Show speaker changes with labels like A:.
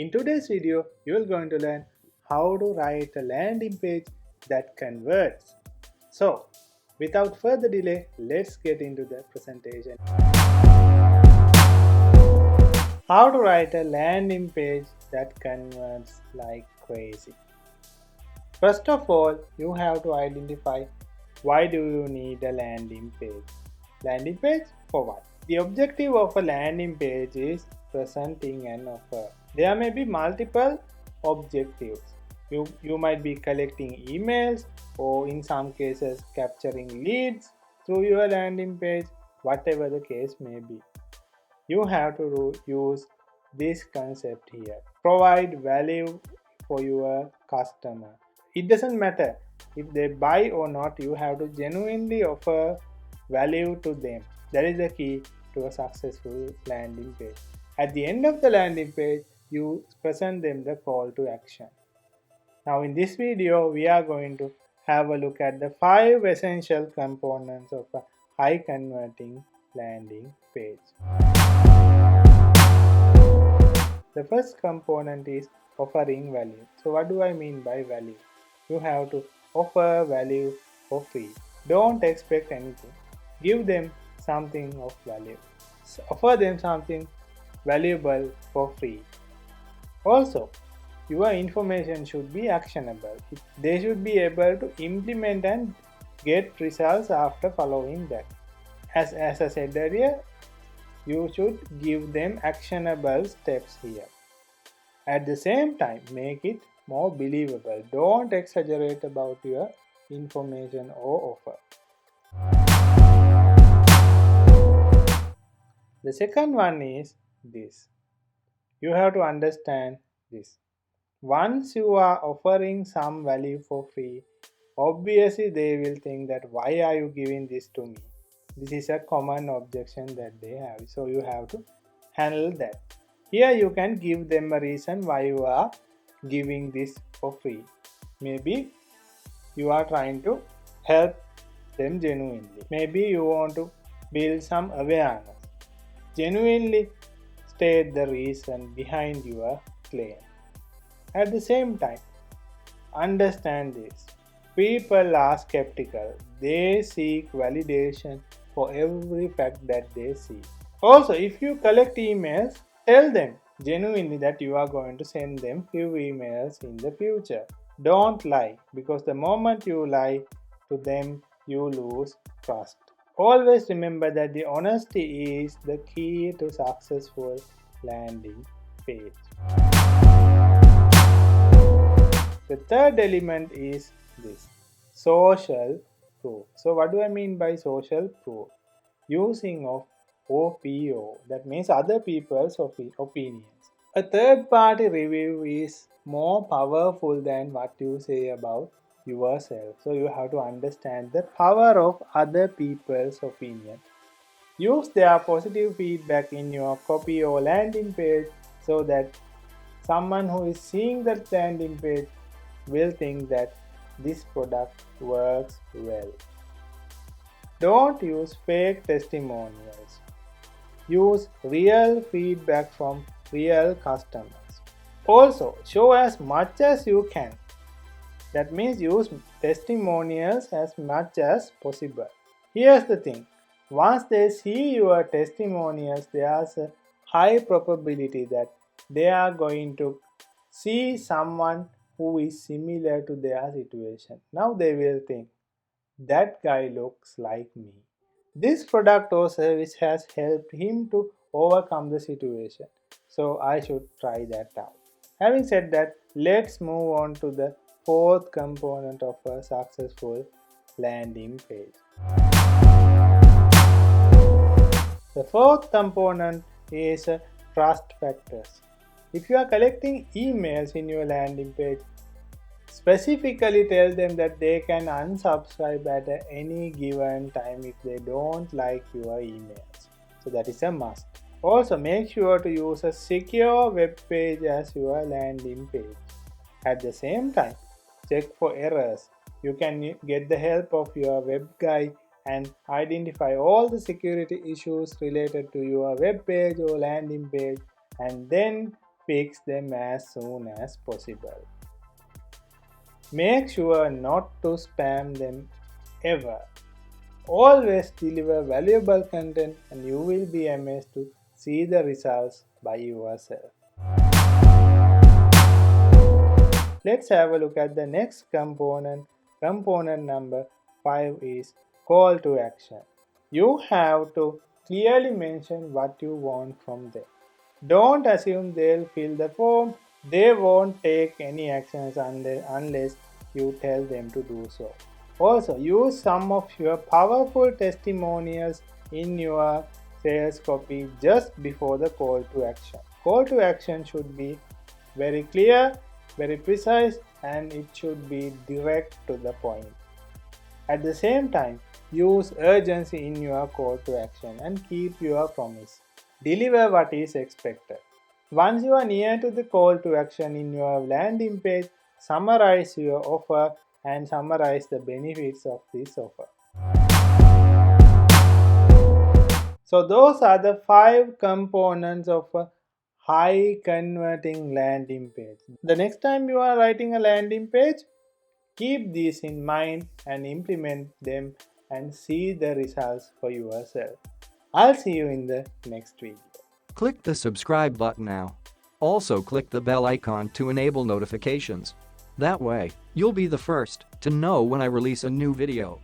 A: In today's video, you are going to learn how to write a landing page that converts. So, without further delay, let's get into the presentation. How to write a landing page that converts like crazy. First of all, you have to identify why do you need a landing page. Landing page for what? The objective of a landing page is presenting an offer. There may be multiple objectives. You might be collecting emails or in some cases capturing leads through your landing page, whatever the case may be. You have to use this concept here. Provide value for your customer. It doesn't matter if they buy or not, you have to genuinely offer value to them. That is the key to a successful landing page. At the end of the landing page, you present them the call to action. Now in this video, we are going to have a look at the 5 essential components of a high converting landing page. The first component is offering value. So what do I mean by value? You have to offer value for free. Don't expect anything. Give them something of value. Offer them something valuable for free. Also, your information should be actionable. They should be able to implement and get results after following that. As I said earlier, you should give them actionable steps here. At the same time, make it more believable. Don't exaggerate about your information or offer. The second one is this. You have to understand this. Once you are offering some value for free, obviously they will think that why are you giving this to me? This is a common objection that they have. So you have to handle that. Here you can give them a reason why you are giving this for free. Maybe you are trying to help them genuinely. Maybe you want to build some awareness. Genuinely state the reason behind your claim. At the same time, understand this. People are skeptical. They seek validation for every fact that they see. Also, if you collect emails, tell them genuinely that you are going to send them few emails in the future. Don't lie, because the moment you lie to them, you lose trust. Always remember that the honesty is the key to successful landing page. The third element is this: social proof. So what do I mean by social proof? Using of OPO, that means other people's opinions. A third party review is more powerful than what you say about yourself. So you have to understand the power of other people's opinion. Use their positive feedback in your copy or landing page so that someone who is seeing that landing page will think that this product works well. Don't use fake testimonials. Use real feedback from real customers. Also, show as much as you can. That means use testimonials as much as possible. Here's the thing. Once they see your testimonials, there's a high probability that they are going to see someone who is similar to their situation. Now they will think, that guy looks like me. This product or service has helped him to overcome the situation. So I should try that out. Having said that, let's move on to the fourth component of a successful landing page. The fourth component is trust factors. If you are collecting emails in your landing page, specifically tell them that they can unsubscribe at any given time if they don't like your emails. So that is a must. Also, make sure to use a secure web page as your landing page. At the same time, check for errors. You can get the help of your web guy and identify all the security issues related to your web page or landing page, and then fix them as soon as possible. Make sure not to spam them ever. Always deliver valuable content and you will be amazed to see the results by yourself. Let's have a look at the next component. Component number 5 is call to action. You have to clearly mention what you want from them. Don't assume they'll fill the form. They won't take any actions unless you tell them to do so. Also, use some of your powerful testimonials in your sales copy just before the call to action. Call to action should be very clear, very precise, and it should be direct to the point. At the same time, use urgency in your call to action and keep your promise. Deliver what is expected. Once you are near to the call to action in your landing page, summarize your offer and summarize the benefits of this offer. So those are the 5 components of a high converting landing page. The next time you are writing a landing page, keep these in mind and implement them and see the results for yourself. I'll see you in the next video.
B: Click the subscribe button now. Also click the bell icon to enable notifications. That way, you'll be the first to know when I release a new video.